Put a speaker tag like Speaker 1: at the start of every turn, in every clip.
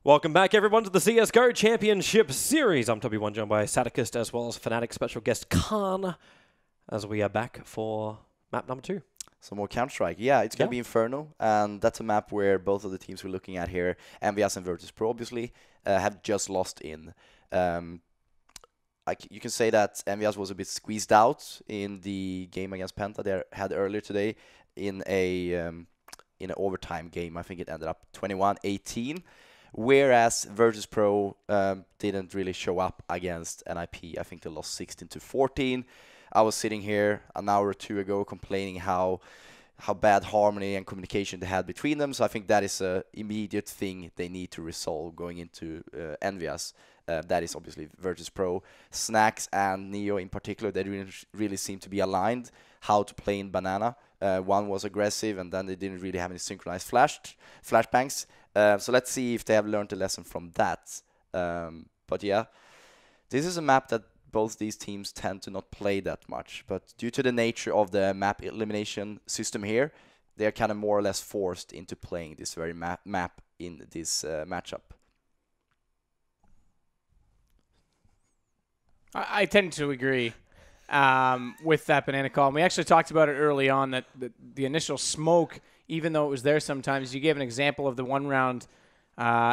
Speaker 1: Welcome back, everyone, to the CSGO Championship Series. I'm W1, joined by Saticist as well as Fnatic special guest Khan, as we are back for map number 2.
Speaker 2: Some more Counter-Strike. Yeah, it's going to be Inferno, and that's a map where both of the teams we're looking at here, EnVyUs and Virtus.pro, obviously, have just lost in. You can say that EnVyUs was a bit squeezed out in the game against Penta they had earlier today in an overtime game. I think it ended up 21-18. Whereas Virtus.pro didn't really show up against NIP. I think they lost 16-14. I was sitting here an hour or two ago complaining how bad harmony and communication they had between them. So I think that is an immediate thing they need to resolve going into EnVyUs. That is obviously Virtus.pro. Snacks and Neo in particular, they really seem to be aligned how to play in Banana. One was aggressive, and then they didn't really have any synchronized flashbangs. So let's see if they have learned a lesson from that. But yeah, this is a map that both these teams tend to not play that much. But due to the nature of the map elimination system here, they are kind of more or less forced into playing this very map in this matchup.
Speaker 3: I tend to agree with that banana call. And we actually talked about it early on, that the initial smoke, even though it was there sometimes, you gave an example of the one round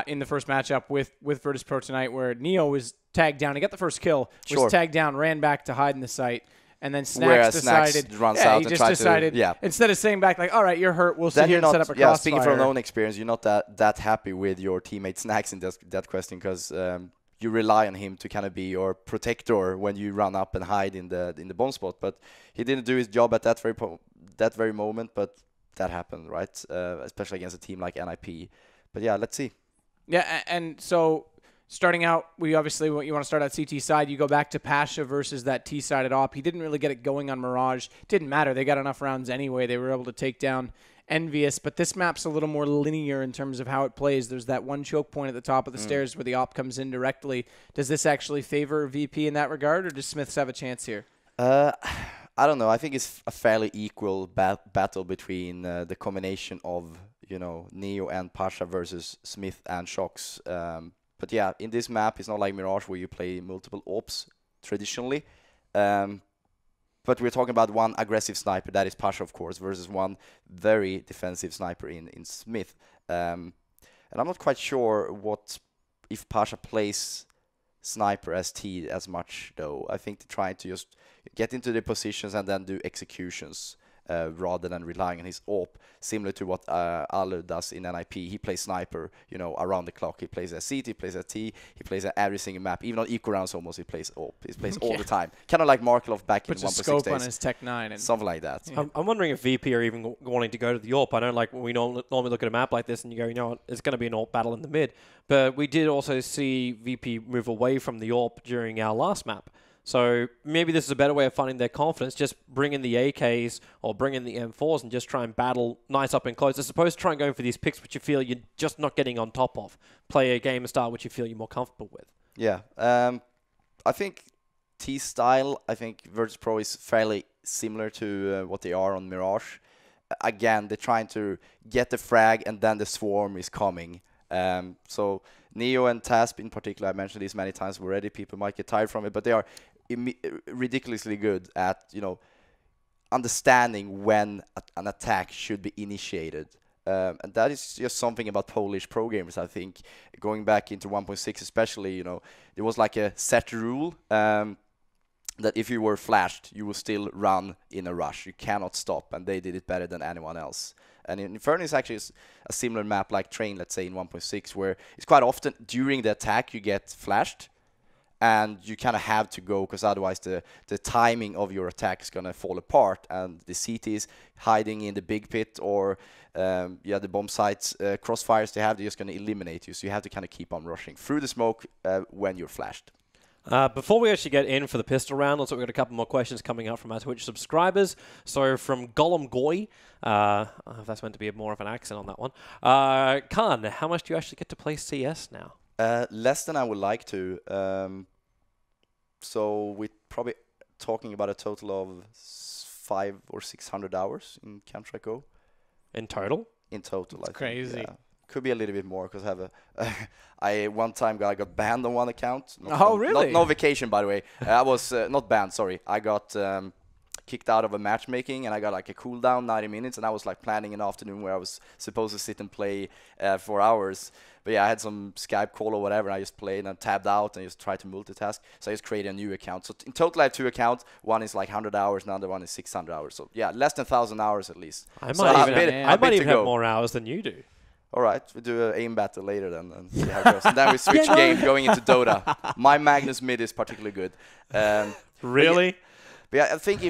Speaker 3: in the first matchup with Virtus.pro tonight where Neo was tagged down. He got the first kill, was tagged down, ran back to hide in the site, and then Snacks decided, instead of saying back like, all right, you're hurt, we'll sit here and set up a crossfire.
Speaker 2: Speaking from own experience, you're not that happy with your teammate Snacks in that question, because you rely on him to kind of be your protector when you run up and hide in the bomb spot. But he didn't do his job at that very moment, but that happened, right? Especially against a team like NIP. But yeah, let's see.
Speaker 3: Yeah, and so starting out, you want to start at CT side. You go back to Pasha versus that T-sided op. He didn't really get it going on Mirage. Didn't matter. They got enough rounds anyway. They were able to take down EnVyUs, but this map's a little more linear in terms of how it plays. There's that one choke point at the top of the stairs where the op comes in directly. Does this actually favor VP in that regard, or does Smiths have a chance here?
Speaker 2: I don't know. I think it's a fairly equal battle between the combination of Neo and Pasha versus Smith and Shox. But yeah, in this map, it's not like Mirage where you play multiple ops traditionally. But we're talking about one aggressive sniper, that is Pasha, of course, versus one very defensive sniper in Smith. And I'm not quite sure if Pasha plays sniper as T as much, though. I think they're trying to just get into the positions and then do executions rather than relying on his AWP, similar to what Alu does in NIP. He plays sniper, around the clock. He plays as CT, he plays as T, he plays at every single map. Even on eco rounds almost, he plays AWP. He plays all the time. Kind of like Markelov back in 1.6 days.
Speaker 3: Puts a scope on his Tech 9. And
Speaker 2: something like that.
Speaker 1: Yeah. I'm wondering if VP are even wanting to go to the AWP. I know like we normally look at a map like this and you go, it's going to be an AWP battle in the mid. But we did also see VP move away from the AWP during our last map. So maybe this is a better way of finding their confidence. Just bring in the AKs or bring in the M4s and just try and battle nice up and close, as opposed to try and go for these picks which you feel you're just not getting on top of. Play a game style which you feel you're more comfortable with.
Speaker 2: Yeah. I think T-style, I think Virtus.pro is fairly similar to what they are on Mirage. Again, they're trying to get the frag and then the swarm is coming. So Neo and Tasp in particular, I mentioned this many times already, people might get tired from it, but they are ridiculously good at, understanding when an attack should be initiated. And that is just something about Polish pro gamers, I think. Going back into 1.6 especially, there was like a set rule that if you were flashed, you will still run in a rush. You cannot stop, and they did it better than anyone else. And Inferno is actually a similar map like Train, let's say, in 1.6, where it's quite often during the attack you get flashed, and you kind of have to go, because otherwise the timing of your attack is going to fall apart, and the CTs hiding in the big pit or the bomb sites, crossfires they're just going to eliminate you, so you have to kind of keep on rushing through the smoke when you're flashed.
Speaker 1: Before we actually get in for the pistol round, we've got a couple more questions coming up from our Twitch subscribers. So from Gollum Goy, if that's meant to be more of an accent on that one. Khan, how much do you actually get to play CS now?
Speaker 2: Less than I would like to. So we're probably talking about a total of 500 or 600 hours in Counter-Strike Go.
Speaker 1: In total?
Speaker 2: In total,
Speaker 3: That's crazy.
Speaker 2: Yeah. Could be a little bit more because I have a. I one time I got banned on one account.
Speaker 3: Really?
Speaker 2: No vacation, by the way. I was not banned. Sorry, I got kicked out of a matchmaking, and I got like a cooldown 90 minutes, and I was like planning an afternoon where I was supposed to sit and play for hours. But yeah, I had some Skype call or whatever, and I just played and tabbed out and just tried to multitask. So I just created a new account. So in total, I have 2 accounts. One is like 100 hours, and the other one is 600 hours. So yeah, less than 1,000 hours at least.
Speaker 1: I
Speaker 2: So
Speaker 1: might
Speaker 2: a bit
Speaker 1: even
Speaker 2: to
Speaker 1: have
Speaker 2: go.
Speaker 1: more hours than you do.
Speaker 2: All right, we do an aim battle later then and see how it goes. And then we switch game going into Dota. My Magnus mid is particularly good.
Speaker 1: Really?
Speaker 2: But yeah, I think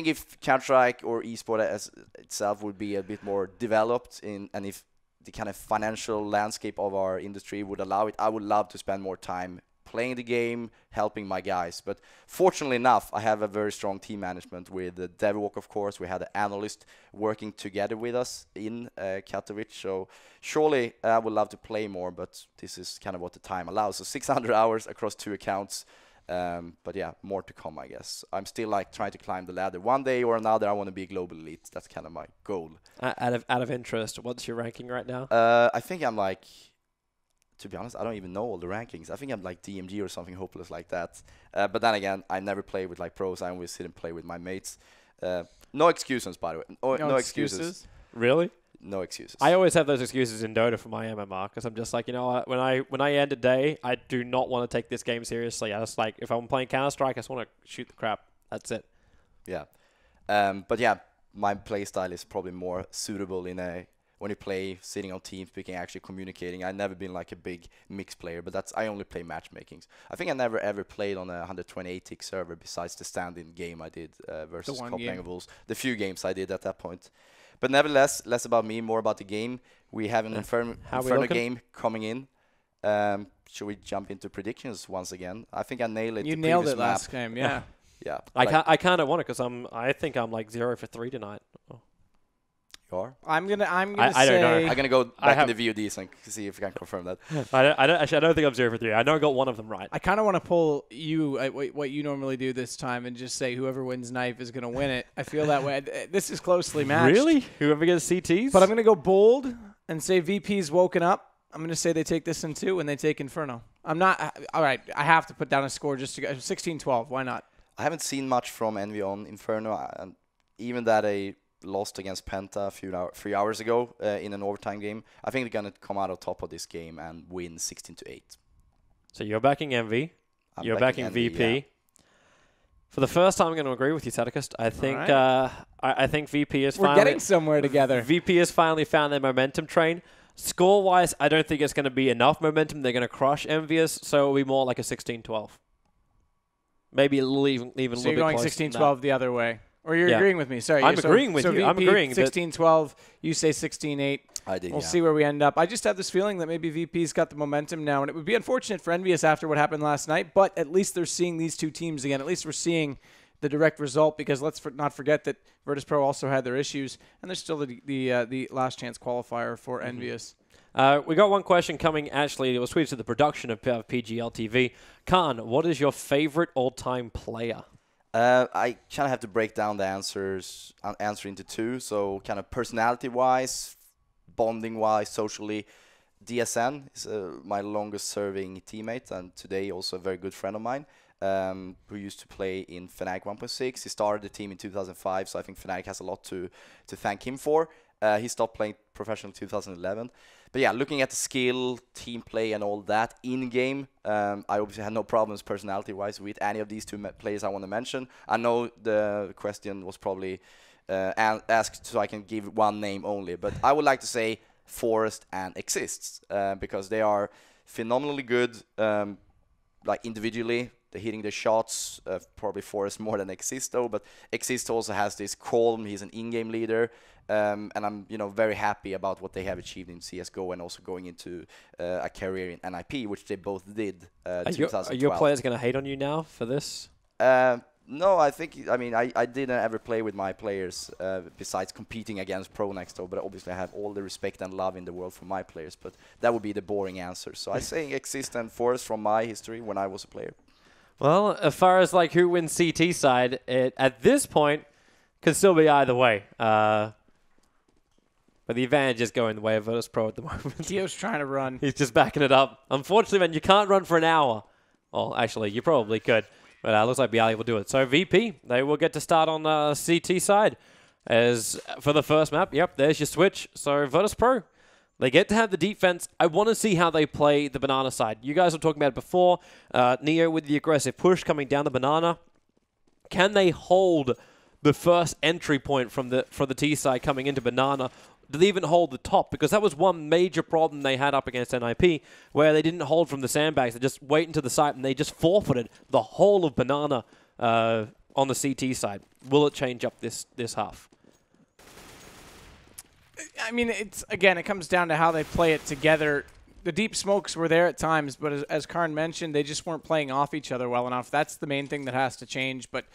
Speaker 2: if Counter-Strike or esport as itself would be a bit more developed and if the kind of financial landscape of our industry would allow it, I would love to spend more time playing the game, helping my guys. But fortunately enough, I have a very strong team management with the DevWalk, of course. We had an analyst working together with us in Katowice. So surely I would love to play more, but this is kind of what the time allows. So 600 hours across 2 accounts. But yeah, more to come, I guess. I'm still like trying to climb the ladder. One day or another, I want to be a global elite. That's kind of my goal.
Speaker 1: Out of interest, what's your ranking right now?
Speaker 2: I think I'm like, to be honest, I don't even know all the rankings. I think I'm like DMG or something hopeless like that. But then again, I never play with like pros. I always sit and play with my mates. No excuses, by the way. No excuses.
Speaker 1: Really?
Speaker 2: No excuses.
Speaker 1: I always have those excuses in Dota for my MMR because I'm just like, you know what, when I end a day, I do not want to take this game seriously. I just like, if I'm playing Counter-Strike, I just want to shoot the crap. That's it.
Speaker 2: Yeah. But yeah, my play style is probably more suitable when you play sitting on TeamSpeak, actually communicating. I've never been like a big mix player, but I only play matchmakings. I think I never ever played on a 128 tick server besides the stand-in game I did versus Copenhagen Wolves. The few games I did at that point. But nevertheless, less about me, more about the game. We have an Inferno game coming in. Should we jump into predictions once again? I think I nailed it.
Speaker 3: You nailed it last game, yeah.
Speaker 2: Yeah.
Speaker 1: I kind of want it because I think I'm like 0 for 3 tonight. Oh.
Speaker 2: You are?
Speaker 3: I'm gonna
Speaker 1: I
Speaker 3: say.
Speaker 1: don't know.
Speaker 2: I'm gonna go back in the VODs and see if I can confirm that.
Speaker 1: I don't think I'm 0 for 3. I know I got one of them right.
Speaker 3: I kind of want to pull you what you normally do this time and just say whoever wins knife is gonna win it. I feel that way. This is closely matched.
Speaker 1: Really? Whoever gets CTs?
Speaker 3: But I'm gonna go bold and say VP's woken up. I'm gonna say they take this in 2 and they take Inferno. I'm not. All right. I have to put down a score just to go 16-12. Why not?
Speaker 2: I haven't seen much from Envy on Inferno, and even that they lost against Penta 3 hours ago in an overtime game. I think they're going to come out on top of this game and win 16-8.
Speaker 1: So you're backing Envy. You're backing VP.
Speaker 2: Yeah.
Speaker 1: For the first time, I'm going to agree with you, Tadicust. I think I think VP is
Speaker 3: We're getting somewhere together.
Speaker 1: VP has finally found their momentum train. Score-wise, I don't think it's going to be enough momentum. They're going to crush EnVyUs, so it'll be more like a 16-12. Maybe a little even
Speaker 3: so
Speaker 1: a little
Speaker 3: you're
Speaker 1: bit
Speaker 3: going
Speaker 1: closer
Speaker 3: 16-12 the other way. Or you're agreeing with me. Sorry.
Speaker 1: I'm agreeing with you.
Speaker 3: VP,
Speaker 1: I'm agreeing.
Speaker 3: 16-12. You say 16-8.
Speaker 2: I did,
Speaker 3: We'll see where we end up. I just have this feeling that maybe VP's got the momentum now, and it would be unfortunate for EnVyUs after what happened last night, but at least they're seeing these 2 teams again. At least we're seeing the direct result because let's not forget that Virtus.pro also had their issues, and there's still the last chance qualifier for EnVyUs.
Speaker 1: We got one question coming, actually. It was tweeted to the production of PGL TV. Khan, what is your favorite all-time player?
Speaker 2: I kind of have to break down the answer into 2. So kind of personality-wise, bonding-wise, socially, DSN is my longest-serving teammate and today also a very good friend of mine who used to play in Fnatic 1.6. He started the team in 2005, so I think Fnatic has a lot to thank him for. He stopped playing professional in 2011. But yeah, looking at the skill, team play, and all that in-game, I obviously had no problems personality-wise with any of these 2 players I want to mention. I know the question was probably asked so I can give one name only, but I would like to say Forest and Exists because they are phenomenally good, like individually. They're hitting their shots, probably Forest more than Exist though, but Exist also has this calm, he's an in-game leader, and I'm very happy about what they have achieved in CSGO and also going into a career in NIP, which they both did 2012.
Speaker 1: Are your players going to hate on you now for this?
Speaker 2: No, I didn't ever play with my players besides competing against Pro next door, but obviously I have all the respect and love in the world for my players, but that would be the boring answer. So I say Exist and Forest from my history when I was a player.
Speaker 1: Well, as far as like who wins CT side, it at this point could still be either way. But the advantage is going the way of Virtus.pro at the moment.
Speaker 3: Tio's trying to run.
Speaker 1: He's just backing it up. Unfortunately, man, you can't run for an hour. Well, actually, you probably could. But it looks like BRL will do it. So VP, they will get to start on the CT side. As for the first map, yep, there's your switch. So Virtus.pro, they get to have the defense. I want to see how they play the banana side. You guys were talking about it before. Neo with the aggressive push coming down the banana. Can they hold the first entry point for the T side coming into banana? Do they even hold the top? Because that was one major problem they had up against NIP, where they didn't hold from the sandbags. They just wait into the site, and they just forfeited the whole of banana on the CT side. Will it change up this half?
Speaker 3: I mean, again, it comes down to how they play it together. The deep smokes were there at times, but as Karn mentioned, they just weren't playing off each other well enough. That's the main thing that has to change. But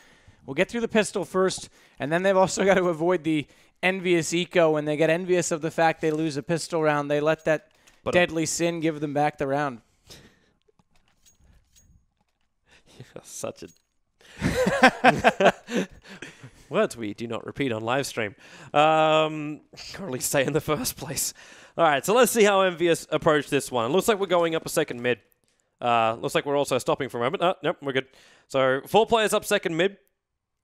Speaker 3: we'll get through the pistol first, and then they've also got to avoid the envious eco. When they get envious of the fact they lose a pistol round, they let that deadly sin give them back the round.
Speaker 1: You're such a... Words we do not repeat on live stream. Or at least say in the first place. All right, so let's see how EnVyUs approach this one. It looks like we're going up a second mid. Looks like we're also stopping for a moment. Nope, we're good. So 4 players up second mid.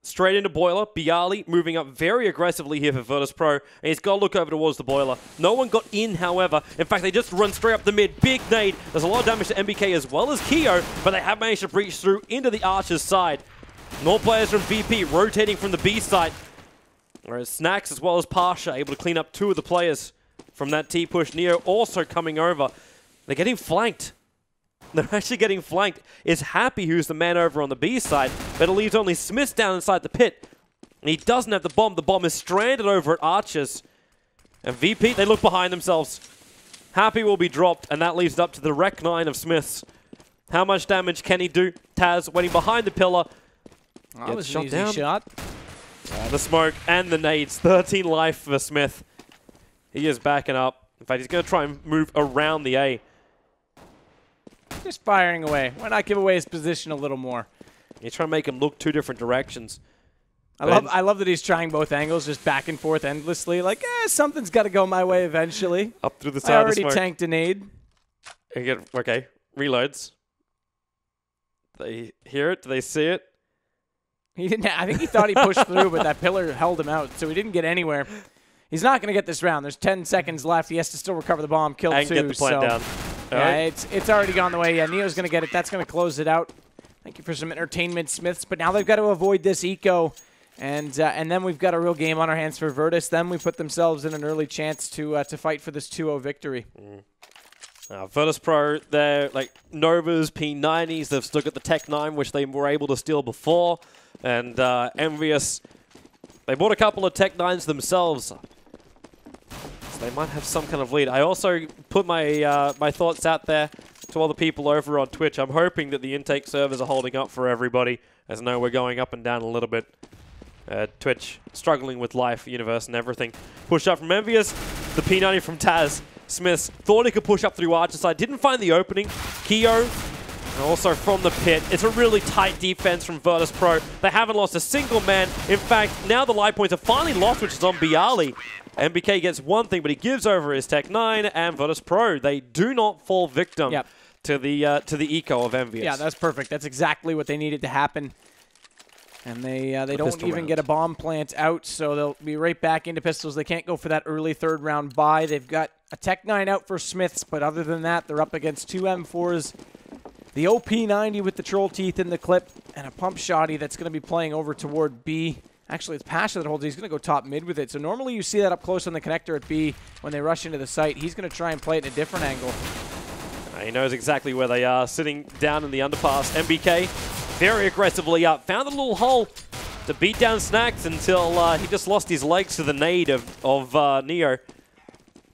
Speaker 1: Straight into Boiler. BRL moving up very aggressively here for Virtus.pro. And he's got to look over towards the Boiler. No one got in, however. In fact, they just run straight up the mid. Big nade. There's a lot of damage to MBK as well as Keo, but they have managed to breach through into the Archer's side. More players from VP rotating from the B side. Whereas Snacks as well as Pasha able to clean up 2 of the players from that T-push. Neo also coming over. They're getting flanked. They're actually getting flanked. Is Happy, who's the man over on the B side, but it leaves only Smith down inside the pit. And he doesn't have the bomb. The bomb is stranded over at Archers. And VP, they look behind themselves. Happy will be dropped, and that leaves it up to the Rec 9 of Smiths. How much damage can he do? Taz waiting behind the pillar.
Speaker 3: That was an easy shot.
Speaker 1: The smoke and the nades. 13 life for Smith. He is backing up. In fact, he's going to try and move around the A.
Speaker 3: Just firing away. Why not give away his position a little more?
Speaker 1: He's trying to make him look 2 different directions.
Speaker 3: I love that he's trying both angles, just back and forth endlessly. Like, something's got to go my way eventually.
Speaker 1: Up through the side
Speaker 3: I
Speaker 1: of the
Speaker 3: already
Speaker 1: smoke.
Speaker 3: tanked a nade.
Speaker 1: Okay, reloads. They hear it? Do they see it?
Speaker 3: He didn't. I think he thought he pushed through, but that pillar held him out, so he didn't get anywhere. He's not going to get this round. There's 10 seconds left. He has to still recover the bomb, kill 2.
Speaker 1: And get the plant down.
Speaker 3: Yeah, it's already gone the way. Yeah, Neo's going to get it. That's going to close it out. Thank you for some entertainment, Smiths. But now they've got to avoid this eco, and then we've got a real game on our hands for Virtus. Then we put themselves in an early chance to fight for this 2-0 victory.
Speaker 1: Virtus.pro, they're like Novas, P90s. They've still got the Tech 9, which they were able to steal before. And EnVyUs, they bought a couple of Tech 9s themselves. So they might have some kind of lead. I also put my my thoughts out there to all the people over on Twitch. I'm hoping that the intake servers are holding up for everybody. As I know we're going up and down a little bit. Twitch struggling with life, universe, and everything. Push up from EnVyUs. The P90 from Taz. Smiths thought he could push up through Archer side. Didn't find the opening. Keo, and also from the pit. It's a really tight defense from Virtus.pro. They haven't lost a single man. In fact, now the live points are finally lost, which is on BRL. MBK gets one thing, but he gives over his Tech 9 and Virtus.pro. They do not fall victim to the eco of EnVyUs.
Speaker 3: Yeah, that's perfect. That's exactly what they needed to happen. And they don't even get a bomb plant out, so they'll be right back into pistols. They can't go for that early 3rd round buy. They've got a Tech 9 out for Smiths, but other than that, they're up against 2 M4s, the OP90 with the troll teeth in the clip, and a pump shotty that's going to be playing over toward B. Actually, it's Pasha that holds it. He's going to go top mid with it. So normally you see that up close on the connector at B when they rush into the site. He's going to try and play it in a different angle.
Speaker 1: He knows exactly where they are, sitting down in the underpass. MBK very aggressively up. Found a little hole to beat down Snacks until he just lost his legs to the nade of Neo.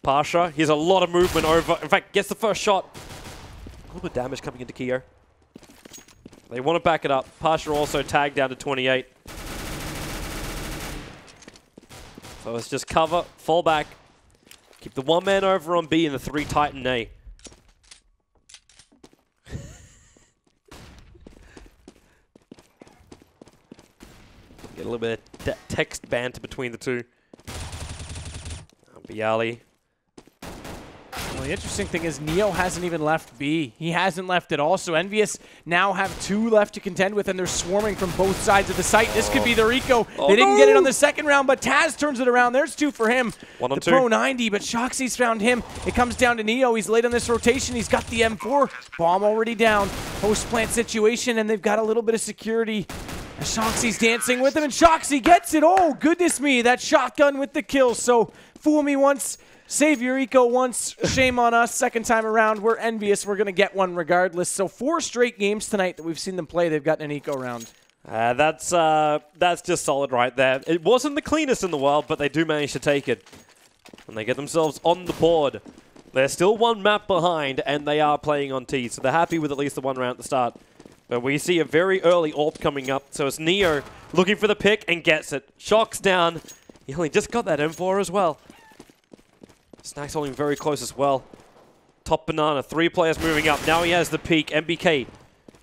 Speaker 1: Pasha, he has a lot of movement over. In fact, gets the first shot. A little bit of damage coming into Keo. They want to back it up. Pasha also tagged down to 28. So it's just cover, fall back. Keep the 1 man over on B and the 3 Titan A. Get a little bit of text banter between the 2. Bialy.
Speaker 3: Well, the interesting thing is Neo hasn't even left B. He hasn't left at all. So EnVyUs now have 2 left to contend with, and they're swarming from both sides of the site. This could be their eco. They didn't get it on the second round, but Taz turns it around. There's 2 for him.
Speaker 1: 1 on
Speaker 3: the
Speaker 1: 2.
Speaker 3: Pro 90, but Shoxy's found him. It comes down to Neo. He's late on this rotation. He's got the M4. Bomb already down. Post-plant situation, and they've got a little bit of security. And Shoxy's dancing with him, and Shoxy gets it. Oh, goodness me, that shotgun with the kill. So, fool me once. Save your eco once, shame on us. Second time around, we're EnVyUs. We're going to get one regardless. So 4 straight games tonight that we've seen them play, they've gotten an eco round.
Speaker 1: That's just solid right there. It wasn't the cleanest in the world, but they do manage to take it. And they get themselves on the board. They're still 1 map behind, and they are playing on T, so they're happy with at least the 1 round at the start. But we see a very early AWP coming up, so it's Neo looking for the pick and gets it. Shock's down. He only just got that M4 as well. Snack's holding very close as well. Top banana, 3 players moving up. Now he has the peak. MBK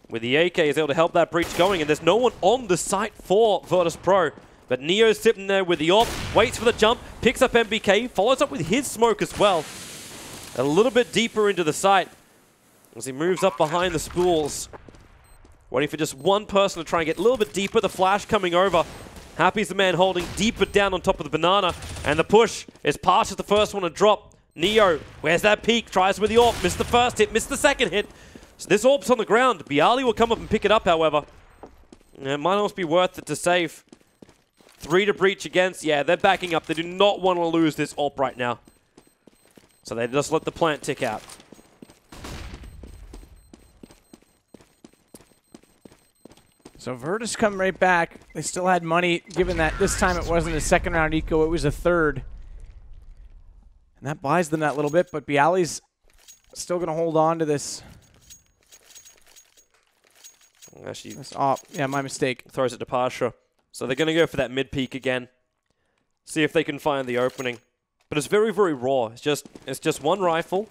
Speaker 1: with the AK is able to help that breach going, and there's no one on the site for Virtus.pro. But Neo's sitting there with the AWP, waits for the jump, picks up MBK, follows up with his smoke as well. A little bit deeper into the site as he moves up behind the spools. Waiting for just one person to try and get a little bit deeper. The flash coming over. Happy's the man holding deeper down on top of the banana. And the push is past as the first one to drop. Neo, where's that peak? Tries with the AWP. Missed the first hit, missed the second hit. So this AWP's on the ground. Bialy will come up and pick it up, however. And it might almost be worth it to save. 3 to breach against. Yeah, they're backing up. They do not want to lose this AWP right now. So they just let the plant tick out.
Speaker 3: So Virtus come right back. They still had money, given that this time it wasn't a second round eco, it was a third. And that buys them that little bit, but Bialy's still going to hold on to this.
Speaker 1: Actually,
Speaker 3: yeah, my mistake.
Speaker 1: Throws it to Pasha. So they're going to go for that mid peak again. See if they can find the opening. But it's very, very raw. It's just 1 rifle,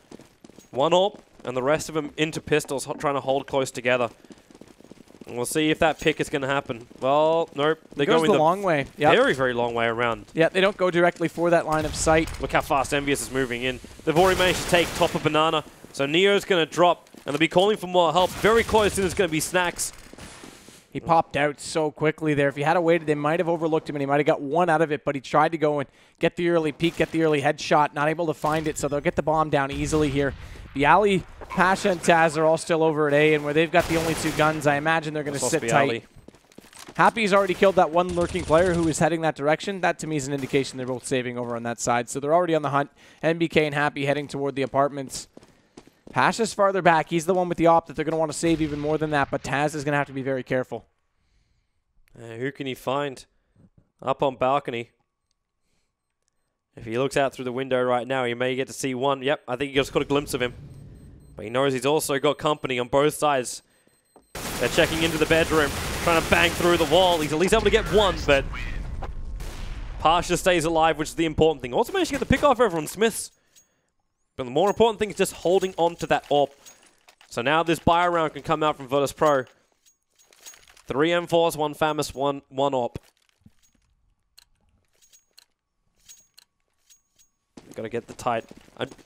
Speaker 1: 1 AWP, and the rest of them into pistols, trying to hold close together. And we'll see if that pick is going to happen. Well, nope. They're going
Speaker 3: the long way. Yep.
Speaker 1: Very, very long way around.
Speaker 3: Yeah, they don't go directly for that line of sight.
Speaker 1: Look how fast EnVyUs is moving in. They've already managed to take top of banana. So Neo's going to drop, and they'll be calling for more help. Very close, and it's going to be Snacks.
Speaker 3: He popped out so quickly there. If he had waited, they might have overlooked him, and he might have got 1 out of it, but he tried to go and get the early peek, get the early headshot. Not able to find it, so they'll get the bomb down easily here. Bialy, Pasha, and Taz are all still over at A, and where they've got the only 2 guns, I imagine they're going to sit tight. Happy's already killed that 1 lurking player who is heading that direction. That, to me, is an indication they're both saving over on that side. So they're already on the hunt. NBK and Happy heading toward the apartments. Pasha's farther back. He's the one with the AWP that they're going to want to save even more than that, but Taz is going to have to be very careful.
Speaker 1: Who can he find? Up on balcony. If he looks out through the window right now, he may get to see 1. Yep, I think he just got a glimpse of him. But he knows he's also got company on both sides. They're checking into the bedroom, trying to bang through the wall. He's at least able to get 1, but Pasha stays alive, which is the important thing. Also managed to get the pick off over on Smiths. But the more important thing is just holding on to that AWP. So now this buy round can come out from Virtus.pro. 3 M4s, 1 FAMAS, 1 AWP. Got to get the tight.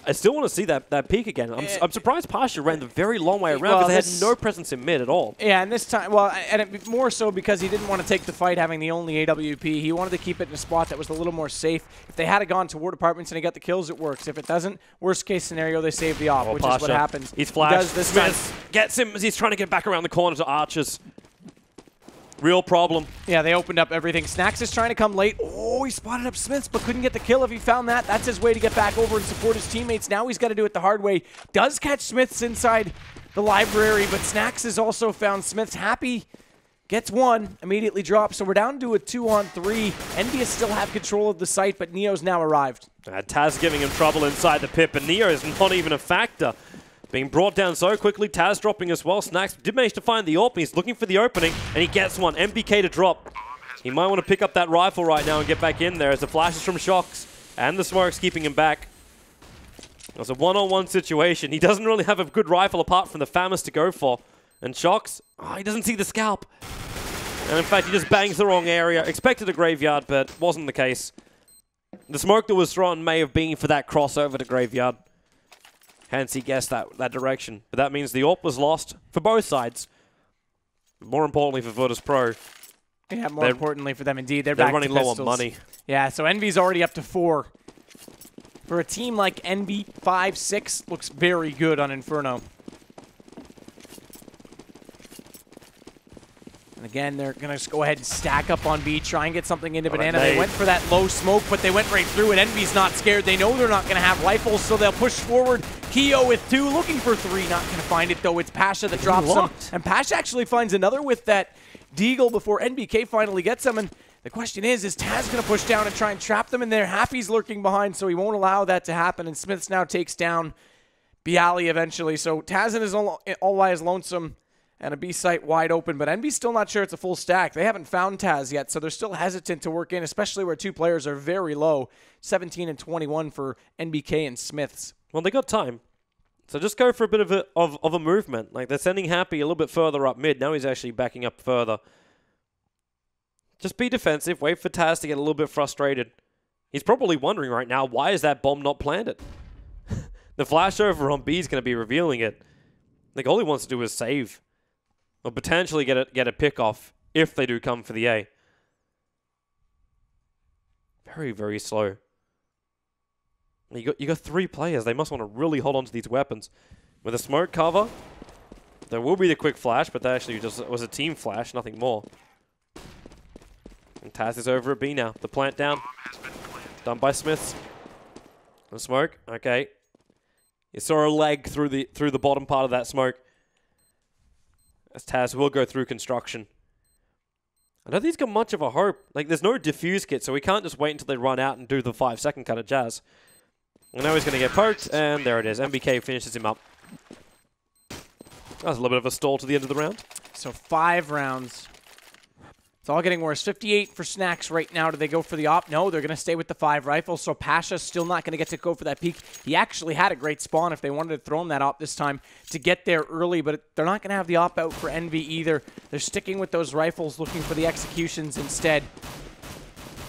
Speaker 1: I still want to see that peak again. I'm surprised Pasha ran the very long way around because they had no presence in mid at all.
Speaker 3: Yeah, and this time, well, and more so because he didn't want to take the fight having the only AWP. He wanted to keep it in a spot that was a little more safe. If they had gone toward apartments and he got the kills, it works. If it doesn't, worst case scenario, they save the AWP, which is what happens.
Speaker 1: He's flashed.
Speaker 3: He does this
Speaker 1: Smith gets him as he's trying to get back around the corner to Archers. Real problem.
Speaker 3: Yeah, they opened up everything. Snacks is trying to come late. Oh, he spotted up Smiths, but couldn't get the kill. If he found that, that's his way to get back over and support his teammates. Now he's got to do it the hard way. Does catch Smiths inside the library, but Snacks has also found Smiths. Happy gets 1, immediately drops. So we're down to a 2-on-3. EnVyUs still have control of the site, but Neo's now arrived.
Speaker 1: Taz giving him trouble inside the pit, but Neo is not even a factor. Being brought down so quickly, Taz dropping as well. Snacks did manage to find the AWP. He's looking for the opening, and he gets 1. MBK to drop. He might want to pick up that rifle right now and get back in there as the flashes from Shocks and the smokes keeping him back. It's a 1-on-1 situation. He doesn't really have a good rifle apart from the FAMAS to go for. And Shocks, he doesn't see the scalp. And in fact, he just bangs the wrong area. Expected a graveyard, but wasn't the case. The smoke that was thrown may have been for that crossover to Graveyard. Hence he guessed that direction. But that means the AWP was lost for both sides. More importantly for Virtus.pro.
Speaker 3: Yeah, more importantly for them indeed. They're
Speaker 1: They're
Speaker 3: back
Speaker 1: running
Speaker 3: to
Speaker 1: low
Speaker 3: pistols.
Speaker 1: on money.
Speaker 3: Yeah, so EnVy's already up to 4. For a team like EnVy, 5-6 looks very good on Inferno. And again, they're going to just go ahead and stack up on B, try and get something into Banana. They went for that low smoke, but they went right through it. EnVy's not scared. They know they're not going to have rifles, so they'll push forward. Keo with 2, looking for 3. Not going to find it, though. It's Pasha that drops them. And Pasha actually finds another with that Deagle before NBK finally gets him. And the question is Taz going to push down and try and trap them in there? Happy's lurking behind, so he won't allow that to happen. And Smiths now takes down Bialy eventually. So Taz is all-wise lonesome and a B site wide open. But NB's still not sure it's a full stack. They haven't found Taz yet, so they're still hesitant to work in, especially where 2 players are very low. 17 and 21 for NBK and Smiths.
Speaker 1: Well, they got time. So just go for a bit of a movement. Like, they're sending Happy a little bit further up mid. Now he's actually backing up further. Just be defensive. Wait for Taz to get a little bit frustrated. He's probably wondering right now, why is that bomb not planted? The flashover on B is going to be revealing it. Like, all he wants to do is save. Or potentially get a pick off if they do come for the A. Very, very slow. You got 3 players. They must want to really hold on to these weapons. With a smoke cover, there will be the quick flash, but that actually just was a team flash, nothing more. And Taz is over at B now. The plant down. Done by Smiths. The smoke. Okay. You saw a leg through the bottom part of that smoke. As Taz will go through construction. I don't think he's got much of a hope. Like, there's no diffuse kit, so we can't just wait until they run out and do the 5-second cut of Jazz. And now he's going to get poked, and there it is. MBK finishes him up. That was a little bit of a stall to the end of the round.
Speaker 3: So 5 rounds. It's all getting worse. 58 for Snacks right now. Do they go for the op? No, they're going to stay with the 5 rifles. So Pasha's still not going to get to go for that peek. He actually had a great spawn if they wanted to throw him that op this time to get there early, but they're not going to have the op out for EnVy either. They're sticking with those rifles, looking for the executions instead.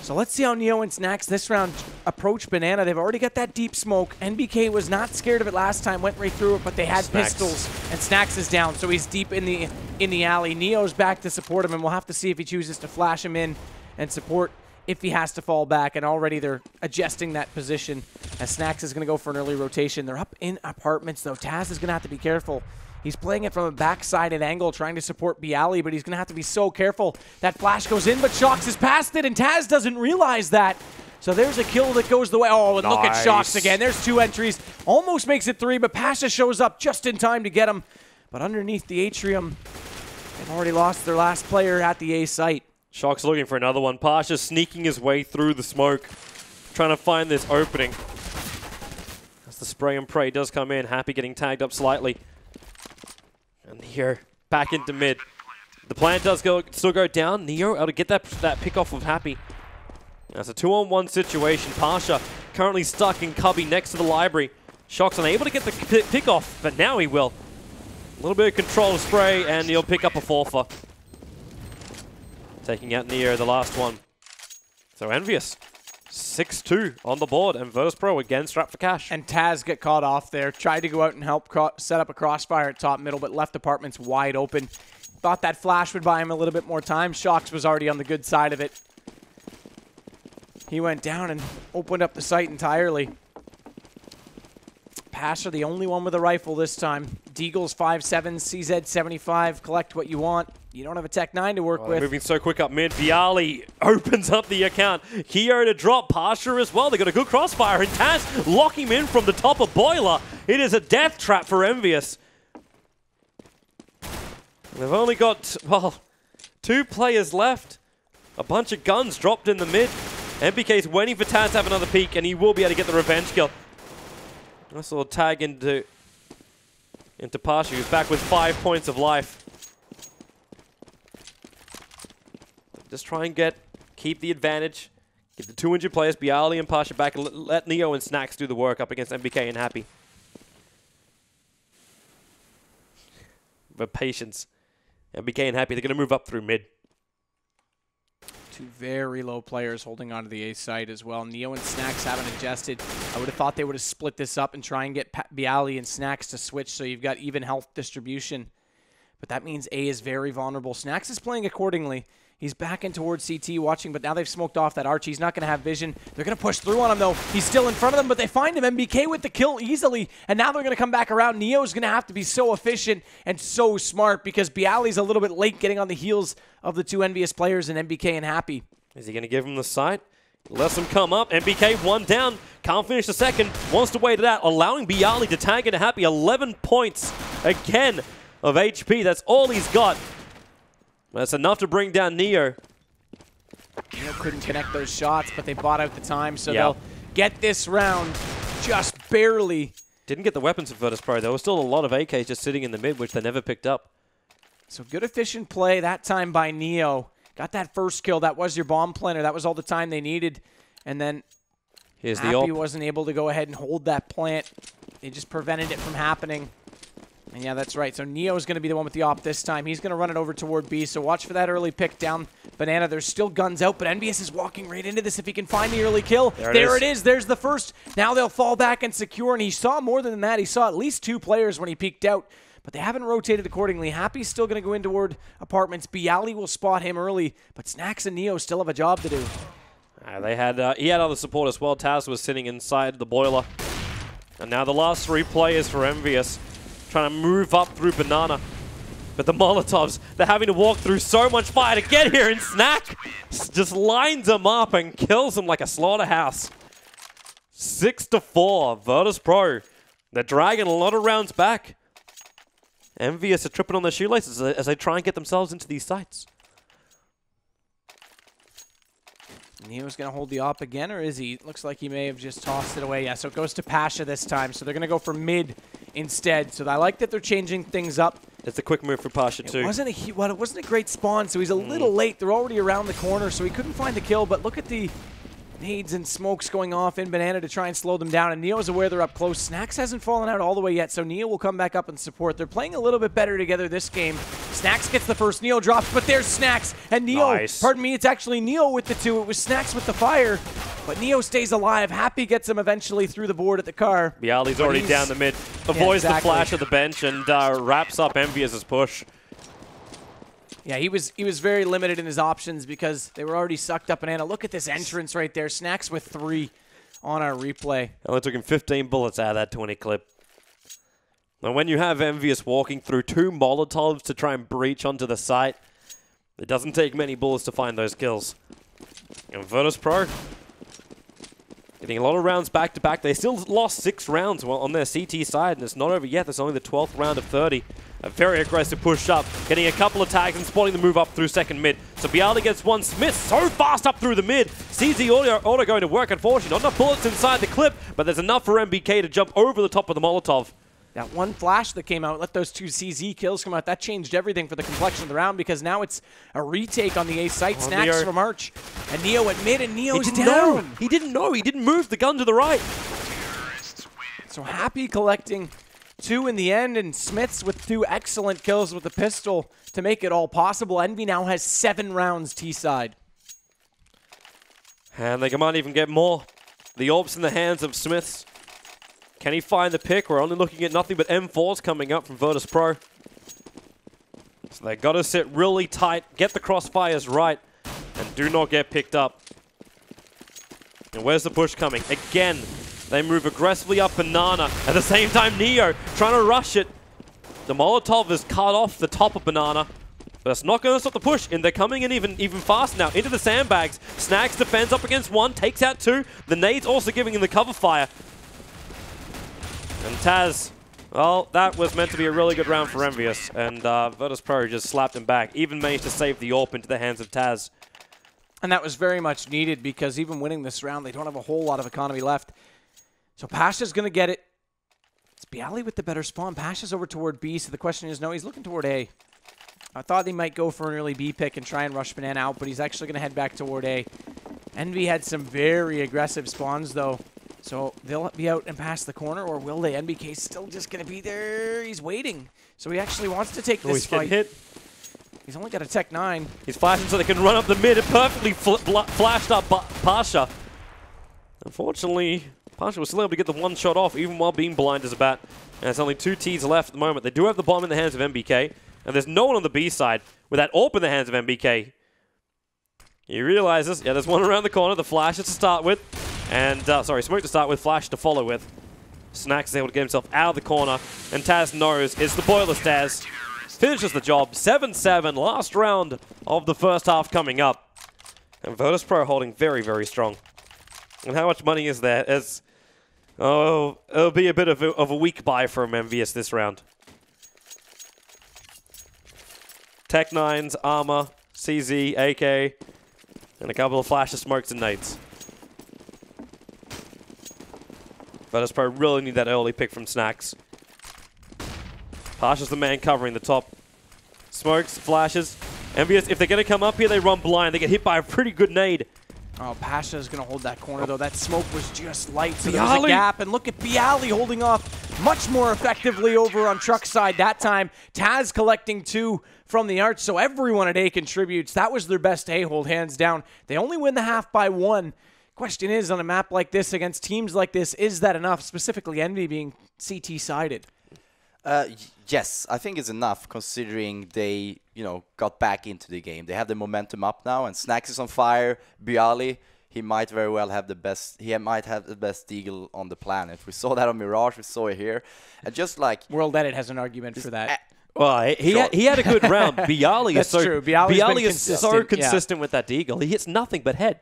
Speaker 3: So let's see how Neo and Snacks this round approach Banana. They've already got that deep smoke. NBK was not scared of it last time, went right through it, but they had pistols. And Snacks is down, so he's deep in the alley. Neo's back to support him, and we'll have to see if he chooses to flash him in and support if he has to fall back. And already they're adjusting that position as Snacks is going to go for an early rotation. They're up in apartments, though. Taz is going to have to be careful. He's playing it from a backside angle, trying to support Bialy, but he's going to have to be so careful. That flash goes in, but Shox is past it, and Taz doesn't realize that. So there's a kill that goes the way. Oh, and look at Shox again. There's 2 entries. Almost makes it 3, but Pasha shows up just in time to get him. But underneath the atrium, they've already lost their last player at the A site.
Speaker 1: Shox looking for another one. Pasha sneaking his way through the smoke, trying to find this opening. As the spray and pray does come in, Happy getting tagged up slightly. And here, back into mid. The plant does still go down. Neo able to get that pick off with Happy. That's a 2-on-1 situation. Pasha currently stuck in cubby next to the library. Shox unable to get the pick off, but now he will. A little bit of control spray, and he'll pick up a 4-fer. Taking out Neo, the last one. So EnVyUs, 6-2 on the board, and Virtus.pro again strapped for cash.
Speaker 3: And Taz get caught off there. Tried to go out and help set up a crossfire at top middle, but left apartments wide open. Thought that flash would buy him a little bit more time. Shox was already on the good side of it. He went down and opened up the site entirely. Pasha, the only one with a rifle this time. Deagle's 5.7, CZ 75. Collect what you want. You don't have a Tech 9 to work with.
Speaker 1: Moving so quick up mid. Bialy opens up the account. Keo to drop. Pasha as well. They got a good crossfire. And Taz lock him in from the top of Boiler. It is a death trap for EnVyUs. They've only got, well, 2 players left. A bunch of guns dropped in the mid. MBK's waiting for Taz to have another peek, and he will be able to get the revenge kill. Nice little tag into Pasha, who's back with 5 points of life. Just try and keep the advantage. Get the 2 injured players, Bialy and Pasha back, and let Neo and Snacks do the work up against MBK and Happy. But patience. MBK and Happy, they're going to move up through mid.
Speaker 3: Two very low players holding onto the A site as well. Neo and Snacks haven't adjusted. I would have thought they would have split this up and try and get Bialy and Snacks to switch so you've got even health distribution. But that means A is very vulnerable. Snacks is playing accordingly. He's backing towards CT watching, but now they've smoked off that Archie. He's not going to have vision. They're going to push through on him, though. He's still in front of them, but they find him. MBK with the kill easily, and now they're going to come back around. Neo's going to have to be so efficient and so smart because Bialy's a little bit late getting on the heels of the two EnVyUs players in MBK and Happy.
Speaker 1: Is he going to give him the sight? Lets him come up. MBK one down. Can't finish the second. Wants to wait it out, allowing Bialy to tag into Happy. 11 points again of HP. That's all he's got. That's enough to bring down Neo.
Speaker 3: Neo couldn't connect those shots, but they bought out the time, so they'll get this round just barely.
Speaker 1: Didn't get the weapons of Virtus.pro. There was still a lot of AKs just sitting in the mid, which they never picked up.
Speaker 3: So good efficient play that time by Neo. Got that first kill. That was your bomb planter. That was all the time they needed. And then
Speaker 1: Here's
Speaker 3: Happy
Speaker 1: the AWP.
Speaker 3: wasn't able to go ahead and hold that plant. They just prevented it from happening. And yeah, that's right. So Neo's going to be the one with the AWP this time. He's going to run it over toward B. So watch for that early pick down Banana. There's still guns out, but EnVyUs is walking right into this if he can find the early kill. There it is. There's the first. Now they'll fall back and secure, and he saw more than that. He saw at least 2 players when he peeked out, but they haven't rotated accordingly. Happy's still going to go in toward apartments. Bialy will spot him early, but Snacks and Neo still have a job to do.
Speaker 1: They had he had other support as well. Taz was sitting inside the boiler. And now the last 3 players for EnVyUs trying to move up through Banana. But the Molotovs, they're having to walk through so much fire to get here, and Snack just lines them up and kills them like a slaughterhouse. 6-4, Virtus.pro. They're dragging a lot of rounds back. EnVyUs are tripping on their shoelaces as they try and get themselves into these sites.
Speaker 3: Neo's going to hold the AWP again, or is he? Looks like he may have just tossed it away. Yeah, so it goes to Pasha this time. So they're going to go for mid instead. So I like that they're changing things up.
Speaker 1: It's a quick move for Pasha too.
Speaker 3: It wasn't a great spawn, so he's a little late. They're already around the corner, so he couldn't find the kill. But look at the nades and smokes going off in Banana to try and slow them down. And Neo's aware they're up close. Snacks hasn't fallen out all the way yet, so Neo will come back up and support. They're playing a little bit better together this game. Snacks gets the first. Neo drops, but there's Snacks. And Neo, pardon me, it's actually Neo with the 2. It was Snacks with the fire. But Neo stays alive. Happy gets him eventually through the board at the car.
Speaker 1: Bialy's already down the mid. Avoids the flash of the bench and wraps up EnVyUs' push.
Speaker 3: Yeah, he was very limited in his options because they were already sucked up. Banana, look at this entrance right there. Snacks with 3 on our replay.
Speaker 1: It only took him 15 bullets out of that 20 clip. Now, when you have EnVyUs walking through 2 Molotovs to try and breach onto the site, it doesn't take many bullets to find those kills. And Virtus.pro getting a lot of rounds back to back. They still lost 6 rounds on their CT side, and it's not over yet. There's only the 12th round of 30. A very aggressive push up, getting a couple of tags and spotting the move up through second mid. So Bialy gets one. Smith so fast up through the mid. Sees the auto going to work, unfortunately. Not enough bullets inside the clip, but there's enough for MBK to jump over the top of the Molotov.
Speaker 3: That one flash that came out, let those 2 CZ kills come out, that changed everything for the complexion of the round because now it's a retake on the A site. Snacks from Arch. And Neo at mid, and Neo's down.
Speaker 1: He didn't know. He didn't move the gun to the right.
Speaker 3: So Happy collecting 2 in the end, and Smiths with 2 excellent kills with the pistol to make it all possible. Envy now has 7 rounds T-side.
Speaker 1: And they might even get more. The AWP's in the hands of Smiths. Can he find the pick? We're only looking at nothing but M4s coming up from Virtus.pro. So they got to sit really tight, get the crossfires right, and do not get picked up. And where's the push coming? Again, they move aggressively up Banana. At the same time, Neo trying to rush it. The Molotov is cut off the top of Banana. But it's not going to stop the push, and they're coming in even faster now into the sandbags. Snacks defends up against 1, takes out 2. The nades also giving him the cover fire. And Taz, well, that was meant to be a really good round for EnVyUs, and Virtus.pro just slapped him back. Even managed to save the AWP into the hands of Taz.
Speaker 3: And that was very much needed because even winning this round, they don't have a whole lot of economy left. So Pasha's going to get it. It's Bialy with the better spawn. Pasha's over toward B, so the question is, no, he's looking toward A. I thought he might go for an early B pick and try and rush Banana out, but he's actually going to head back toward A. Envy had some very aggressive spawns, though. So they'll be out and past the corner, or will they? NBK's still just going to be there. He's waiting. So he actually wants to take this fight.
Speaker 1: Hit.
Speaker 3: He's only got a Tech 9.
Speaker 1: He's flashing so they can run up the mid. It perfectly flashed up Pasha. Unfortunately, Pasha was still able to get the one shot off, even while being blind as a bat. And there's only 2 Ts left at the moment. They do have the bomb in the hands of MBK, and there's no one on the B side with that AWP in the hands of MBK. He realizes, yeah, there's one around the corner. The flash to start with, and smoke to start with, flash to follow with. Snacks is able to get himself out of the corner, and Taz knows it's the boiler stairs. Finishes the job. 7-7, last round of the first half coming up. And Virtus.pro holding very, very strong. And how much money is there? It'll be a bit of a weak buy from EnVyUs this round. Tech 9s, armor, CZ, AK, and a couple of flashes, smokes, and nades. Virtus.pro really need that early pick from Snacks. Pasha's the man covering the top. Smokes, flashes. EnVyUs, if they're going to come up here, they run blind. They get hit by a pretty good nade.
Speaker 3: Oh, Pasha is going to hold that corner, though. That smoke was just light, so there's a gap. And look at Bialy holding off much more effectively over on Truck side that time. Taz collecting 2 from the arch, so everyone at A contributes. That was their best A-hold, hands down. They only win the half by 1. Question is, on a map like this, against teams like this, is that enough, specifically Envy being CT-sided?
Speaker 2: Yes, I think it's enough considering they, got back into the game. They have the momentum up now, and Snacks is on fire. Bialy, he might very well have the best. He might have the best deagle on the planet. We saw that on Mirage. We saw it here, and just like
Speaker 3: World Edit has an argument for that.
Speaker 1: Well, he had a good round. Bialy is so
Speaker 3: true.
Speaker 1: Bialy is so consistent with that deagle. He hits nothing but head.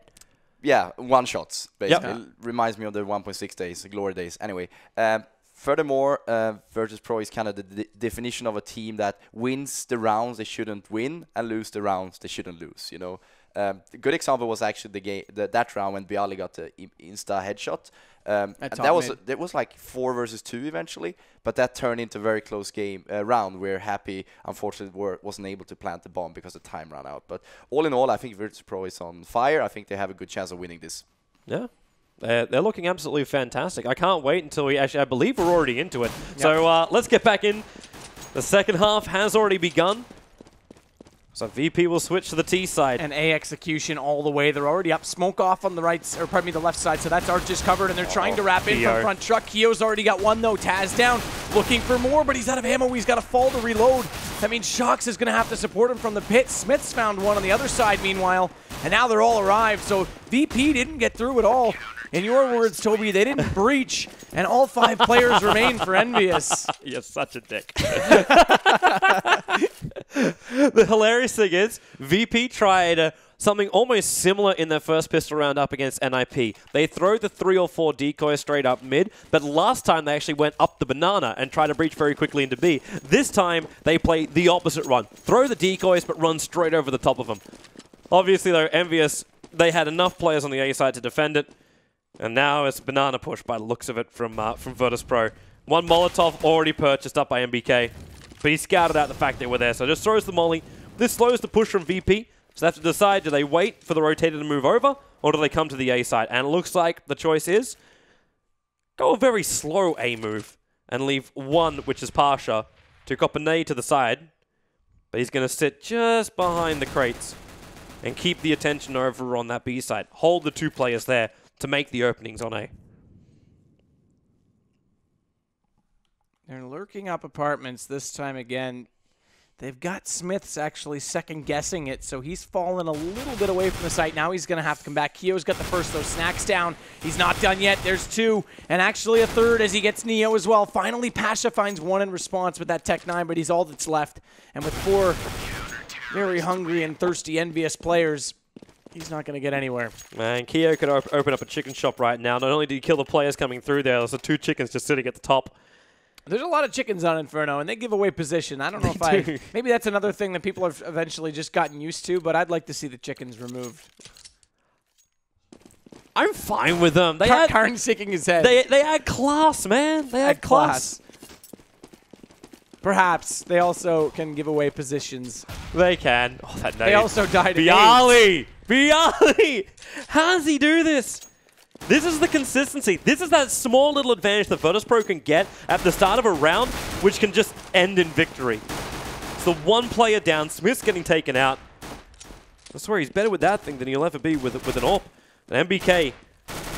Speaker 2: Yeah, one shots basically.
Speaker 1: Yep.
Speaker 2: It reminds me of the 1.6 days, the glory days. Anyway, furthermore, Virtus.pro is kind of the definition of a team that wins the rounds they shouldn't win and lose the rounds they shouldn't lose. A good example was actually that round when Bialy got the insta headshot. And that was like 4 versus 2 eventually, but that turned into a very close game round where Happy unfortunately wasn't able to plant the bomb because the time ran out. But all in all, I think Virtus.pro is on fire. I think they have a good chance of winning this.
Speaker 1: Yeah. They're looking absolutely fantastic. I can't wait until I believe we're already into it. Yep. So let's get back in. The second half has already begun. So VP will switch to the T side.
Speaker 3: And A execution all the way. They're already up. Smoke off on the right, or pardon me, the left side. So that's Arch covered, and they're trying to wrap in from front. Truck. Keo's already got 1 though. Taz down, looking for more, but he's out of ammo. He's got to fall to reload. That means Shox is going to have to support him from the pit. Smith's found 1 on the other side, meanwhile, and now they're all arrived. So VP didn't get through at all. In your words, Toby, they didn't breach, and all 5 players remain for EnVyUs.
Speaker 1: You're such a dick. The hilarious thing is, VP tried something almost similar in their first pistol round up against NIP. They throw the 3 or 4 decoys straight up mid, but last time they actually went up the banana and tried to breach very quickly into B. This time, they play the opposite run. Throw the decoys, but run straight over the top of them. Obviously, though, EnVyUs, they had enough players on the A side to defend it. And now it's banana push by the looks of it from Virtus.pro. 1 Molotov already purchased up by MBK, but he scouted out the fact they were there, so just throws the molly. This slows the push from VP, so they have to decide, do they wait for the rotator to move over, or do they come to the A side? And it looks like the choice is go a very slow A move and leave 1, which is Pasha, to cop a nade to the side, but he's going to sit just behind the crates and keep the attention over on that B side. Hold the 2 players there to make the openings on A.
Speaker 3: They're lurking up apartments this time again. They've got Smiths actually second-guessing it, so he's fallen a little bit away from the site. Now he's going to have to come back. Keo's got the first, though. Snacks down. He's not done yet. There's 2, and actually a 3rd as he gets Neo as well. Finally, Pasha finds 1 in response with that Tech 9, but he's all that's left. And with 4 very hungry and thirsty EnVyUs players, he's not going to get anywhere.
Speaker 1: Man, Keo could open up a chicken shop right now. Not only did he kill the players coming through there, there's the 2 chickens just sitting at the top.
Speaker 3: There's a lot of chickens on Inferno, and they give away position. I don't know if maybe that's another thing that people have eventually just gotten used to, but I'd like to see the chickens removed.
Speaker 1: I'm fine with them.
Speaker 3: Karn's shaking his head.
Speaker 1: They add class, man. They add class.
Speaker 3: Perhaps they also can give away positions.
Speaker 1: They can. Oh, that nade.
Speaker 3: They also died.
Speaker 1: Bialy! Bialy! How does he do this? This is the consistency. This is that small little advantage that Virtus.pro can get at the start of a round, which can just end in victory. It's the one player down. Smith's getting taken out. I swear he's better with that thing than he'll ever be with an AWP. And MBK,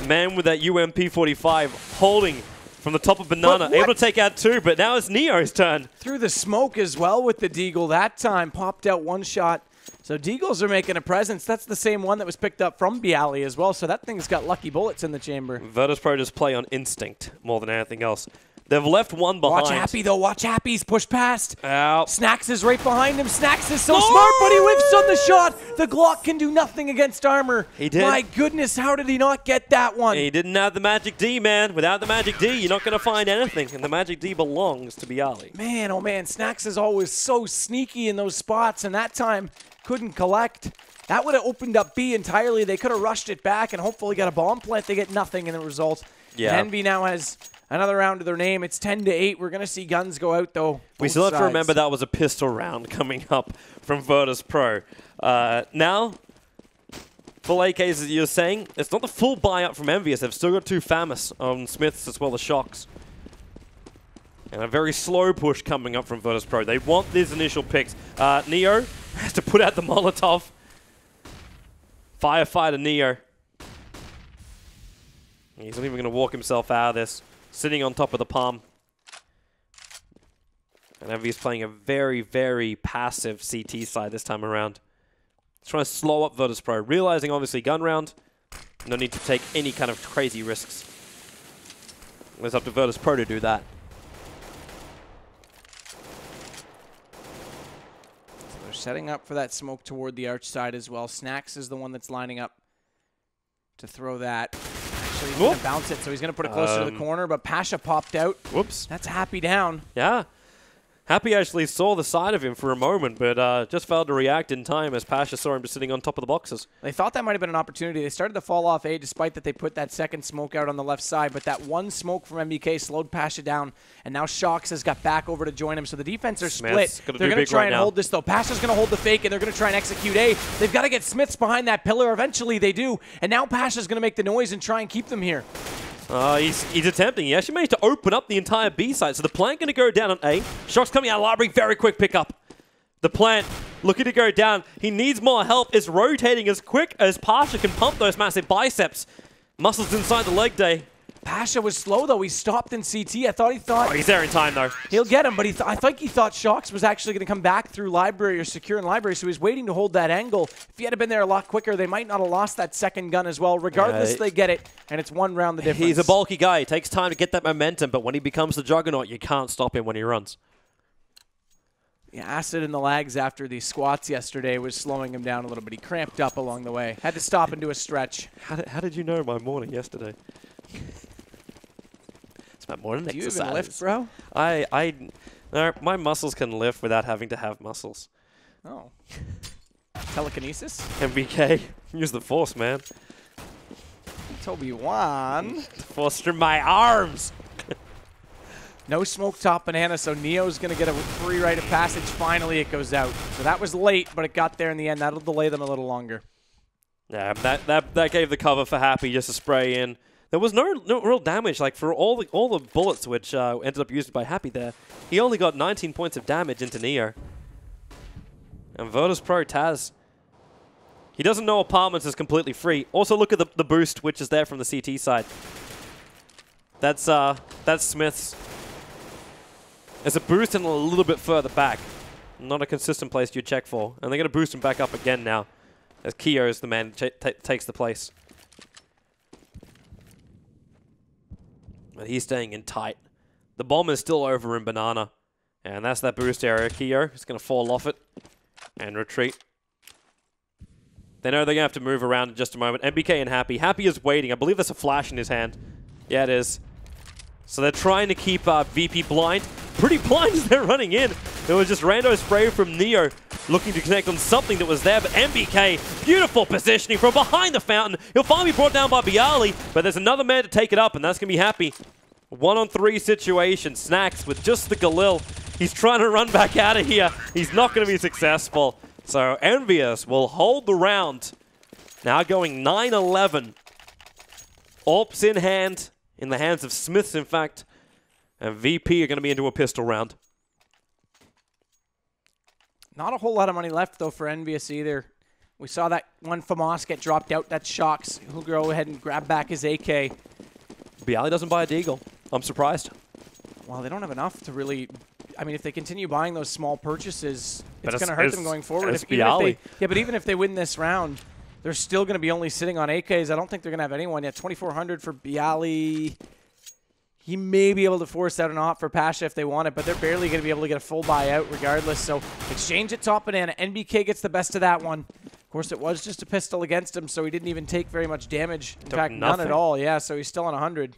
Speaker 1: man with that UMP45, holding from the top of Banana, able to take out 2, but now it's Neo's turn.
Speaker 3: Through the smoke as well with the Deagle that time, popped out 1 shot. So Deagles are making a presence. That's the same one that was picked up from Bialy as well, so that thing's got lucky bullets in the chamber.
Speaker 1: Virtus.pro just play on instinct more than anything else. They've left one behind.
Speaker 3: Watch Happy, though. Watch Happy. He's pushed past.
Speaker 1: Out.
Speaker 3: Snacks is right behind him. Snacks is so smart, but he whiffs on the shot. The Glock can do nothing against armor.
Speaker 1: He did.
Speaker 3: My goodness, how did he not get that one?
Speaker 1: He didn't have the Magic D, man. Without the Magic D, you're not going to find anything. And the Magic D belongs to Bialy.
Speaker 3: Man, oh man, Snacks is always so sneaky in those spots, and that time couldn't collect. That would have opened up B entirely. They could have rushed it back and hopefully got a bomb plant. They get nothing in the result.
Speaker 1: Yeah.
Speaker 3: And Envy now has another round to their name. It's 10-8. We're going to see guns go out, though.
Speaker 1: We still have to remember that was a pistol round coming up from Virtus.pro. Now, full AKs, as you're saying, it's not the full buy-up from EnVyUs. They've still got 2 Famous on Smiths as well as Shocks. And a very slow push coming up from Virtus.pro. They want these initial picks. Neo has to put out the Molotov. Firefighter Neo. He's not even going to walk himself out of this. Sitting on top of the palm. And EnVyUs playing a very, very passive CT side this time around. Trying to slow up Virtus.pro. Realizing, obviously, gun round. No need to take any kind of crazy risks. It's up to Virtus.pro to do that.
Speaker 3: So they're setting up for that smoke toward the arch side as well. Snacks is the one that's lining up to throw that. He's going to bounce it, so he's going to put it closer to the corner, but Pasha popped out.
Speaker 1: Whoops.
Speaker 3: That's Happy down.
Speaker 1: Yeah. Happy actually saw the side of him for a moment, but just failed to react in time as Pasha saw him just sitting on top of the boxes.
Speaker 3: They thought that might have been an opportunity. They started to fall off A despite that they put that second smoke out on the left side, but that one smoke from MBK slowed Pasha down, and now Shocks has got back over to join him, so the defense are split. They're going to try and hold this, though. Pasha's going to hold the fake, and they're going to try and execute A. They've got to get Smiths behind that pillar. Eventually they do, and now Pasha's going to make the noise and try and keep them here.
Speaker 1: He's attempting. He actually managed to open up the entire B side. So the plant going to go down on A. Shocks coming out of library. Very quick pickup. The plant looking to go down. He needs more help. It's rotating as quick as Pasha can pump those massive biceps. Muscles inside the leg day.
Speaker 3: Pasha was slow, though. He stopped in CT. I thought he thought...
Speaker 1: Oh, he's there in time, though.
Speaker 3: He'll get him, but I think he thought Shocks was actually going to come back through library or secure in library, so he was waiting to hold that angle. If he had been there a lot quicker, they might not have lost that second gun as well. Regardless, they get it, and it's 1 round the difference.
Speaker 1: He's a bulky guy. It takes time to get that momentum, but when he becomes the juggernaut, you can't stop him when he runs.
Speaker 3: Yeah, acid in the lags after the squats yesterday was slowing him down a little bit. He cramped up along the way. Had to stop and do a stretch.
Speaker 1: How did you know my morning yesterday? It's my morning exercise.
Speaker 3: Do you even lift, bro?
Speaker 1: No, my muscles can lift without having to have muscles.
Speaker 3: Oh. Telekinesis?
Speaker 1: MBK. Use the force, man.
Speaker 3: Toby won.
Speaker 1: The force through my arms.
Speaker 3: No smoke top banana, so Neo's going to get a free rite of passage. Finally, it goes out. So that was late, but it got there in the end. That'll delay them a little longer.
Speaker 1: Yeah, that gave the cover for Happy just to spray in. There was no real damage. Like, for all the bullets which ended up used by Happy there, he only got 19 points of damage into Neo. And Virtus.pro Taz, he doesn't know Apartments is completely free. Also, look at the boost which is there from the CT side. That's Smith's. There's a boost and a little bit further back. Not a consistent place you'd check for. And they're going to boost him back up again now, as Keo is the man takes the place. But he's staying in tight. The bomb is still over in Banana. And that's that boost area. Keo is going to fall off it and retreat. They know they're going to have to move around in just a moment. MBK and Happy. Happy is waiting. I believe there's a flash in his hand. Yeah, it is. So they're trying to keep VP blind. Pretty blind as they're running in. There was just rando spray from Neo looking to connect on something that was there, but MBK, beautiful positioning from behind the fountain. He'll finally be brought down by Bialy, but there's another man to take it up, and that's going to be Happy. 1-on-3 situation. Snacks with just the Galil. He's trying to run back out of here. He's not going to be successful. So EnVyUs will hold the round. Now going 9-11. AWPs in hand. In the hands of Smiths, in fact. And VP are going to be into a pistol round.
Speaker 3: Not a whole lot of money left, though, for EnVyUs either. We saw that one FAMAS get dropped out. That's Shocks. He'll go ahead and grab back his AK.
Speaker 1: Bialy doesn't buy a deagle. I'm surprised.
Speaker 3: Well, they don't have enough to really... I mean, if they continue buying those small purchases, it's going to hurt them going forward. But even if they win this round, they're still going to be only sitting on AKs. I don't think they're going to have anyone yet. 2,400 for Bialy. He may be able to force out an op for Pasha if they want it, but they're barely going to be able to get a full buyout regardless. So exchange at top banana. NBK gets the best of that one. Of course, it was just a pistol against him, so he didn't even take very much damage. In fact, none at all. Yeah, so he's still on 100.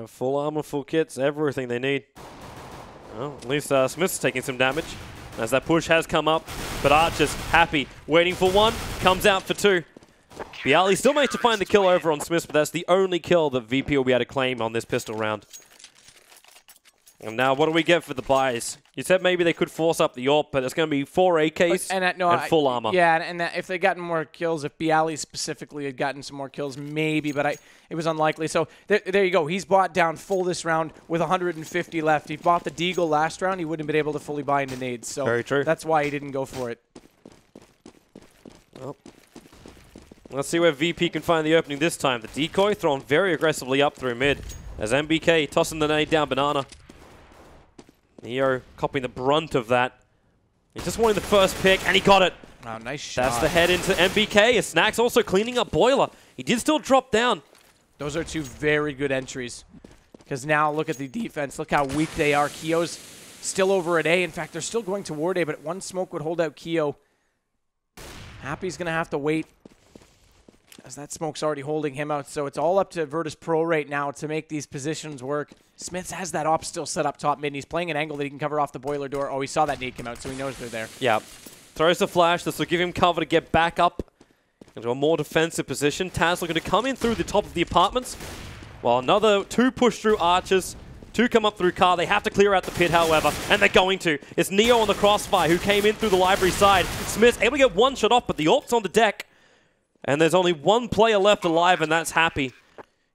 Speaker 1: Full armor, full kits, everything they need. Well, at least Smith's taking some damage as that push has come up. But Archer's happy, waiting for one, comes out for two. Bialy still managed to find the kill over on Smith, but that's the only kill that VP will be able to claim on this pistol round. And now, what do we get for the buys? You said maybe they could force up the AWP, but it's going to be 4 AKs and full armor.
Speaker 3: Yeah, and if they gotten more kills, if Bialy specifically had gotten some more kills, maybe, but it was unlikely. So there you go. He's bought down full this round with 150 left. He bought the Deagle last round. He wouldn't have been able to fully buy into nades. So
Speaker 1: very true.
Speaker 3: That's why he didn't go for it.
Speaker 1: Well, let's see where VP can find the opening this time. The decoy thrown very aggressively up through mid as MBK tossing the nade down banana. Neo copying the brunt of that. He just wanted the first pick, and he got it.
Speaker 3: Oh, nice shot.
Speaker 1: That's the head into MBK. As Snack's also cleaning up Boiler. He did still drop down.
Speaker 3: Those are two very good entries. Because now look at the defense. Look how weak they are. Keo's still over at A. In fact, they're still going toward A, but one smoke would hold out Keo. Happy's going to have to wait, as that smoke's already holding him out. So it's all up to Virtus.pro right now to make these positions work. Smith has that op still set up top mid, and he's playing an angle that he can cover off the boiler door. Oh, he saw that nade come out, so he knows they're there.
Speaker 1: Yeah. Throws the flash. This will give him cover to get back up into a more defensive position. Taz looking to come in through the top of the apartments, while another 2 push through archers. 2 come up through car. They have to clear out the pit, however, and they're going to. It's Neo on the crossfire who came in through the library side. Smith able to get 1 shot off, but the AWP's on the deck. And there's only 1 player left alive, and that's Happy.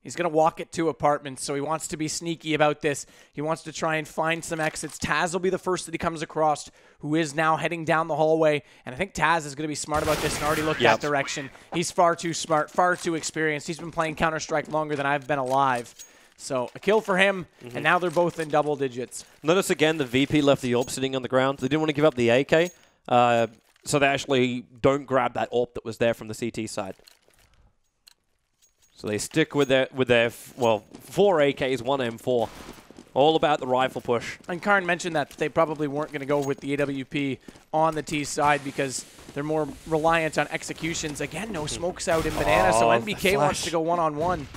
Speaker 3: He's going to walk it to apartments, so he wants to be sneaky about this. He wants to try and find some exits. Taz will be the first that he comes across, who is now heading down the hallway. And I think Taz is going to be smart about this and already look that direction. He's far too smart, far too experienced. He's been playing Counter-Strike longer than I've been alive. So a kill for him, and now they're both in double digits.
Speaker 1: Notice again the VP left the AWP sitting on the ground. They didn't want to give up the AK, so they actually don't grab that AWP that was there from the CT side. So they stick with their 4 AKs, 1 M4. All about the rifle push.
Speaker 3: And Karn mentioned that they probably weren't going to go with the AWP on the T side because they're more reliant on executions. Again, no smokes out in Banana, so NBK wants to go one-on-one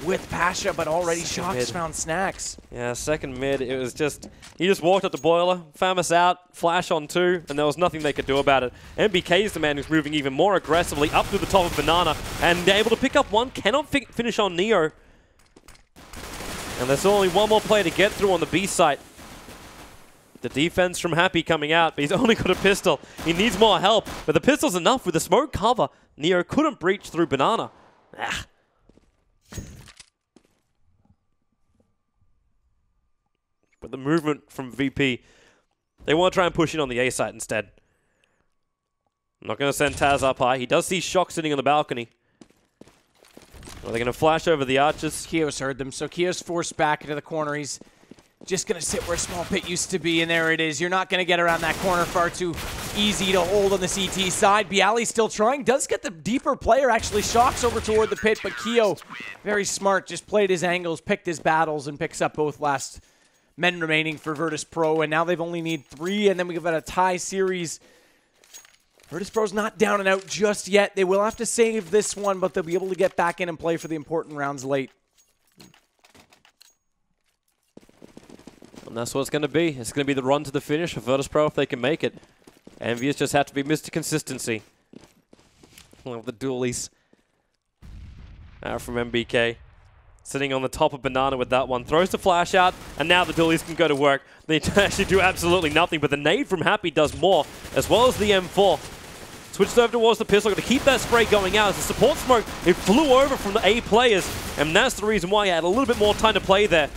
Speaker 3: with Pasha, but already Shocks found Snacks.
Speaker 1: Yeah, second mid, it was just, he just walked up the boiler, FAMAS out, flash on 2, and there was nothing they could do about it. MBK is the man who's moving even more aggressively up to the top of Banana, and they're able to pick up 1, cannot finish on Neo. And there's only 1 more player to get through on the B site. The defense from Happy coming out, but he's only got a pistol. He needs more help, but the pistol's enough with the smoke cover. Neo couldn't breach through Banana. But the movement from VP, they want to try and push in on the A site instead. I'm not going to send Taz up high. He does see Shock sitting on the balcony. Are they going to flash over the archers?
Speaker 3: Keo's heard them, so Keo's forced back into the corner. He's just going to sit where small pit used to be, and there it is. You're not going to get around that corner. Far too easy to hold on the CT side. Bialy still trying. Does get the deeper player, actually. Shocks over toward the pit, but Keo, very smart, just played his angles, picked his battles, and picks up both last men remaining for Virtus.pro, and now they've only need 3, and then we've got a tie series. Virtus.pro's not down and out just yet. They will have to save this one, but they'll be able to get back in and play for the important rounds late.
Speaker 1: And that's what it's going to be. It's going to be the run to the finish for Virtus.pro if they can make it. EnVyUs just have to be Mr. Consistency. Well, the dualies from MBK. Sitting on the top of Banana with that one. Throws the flash out, and now the dualies can go to work. They actually do absolutely nothing, but the nade from Happy does more, as well as the M4. Switched over towards the pistol, going to keep that spray going out. As the support smoke, it flew over from the A players, and that's the reason why he had a little bit more time to play there.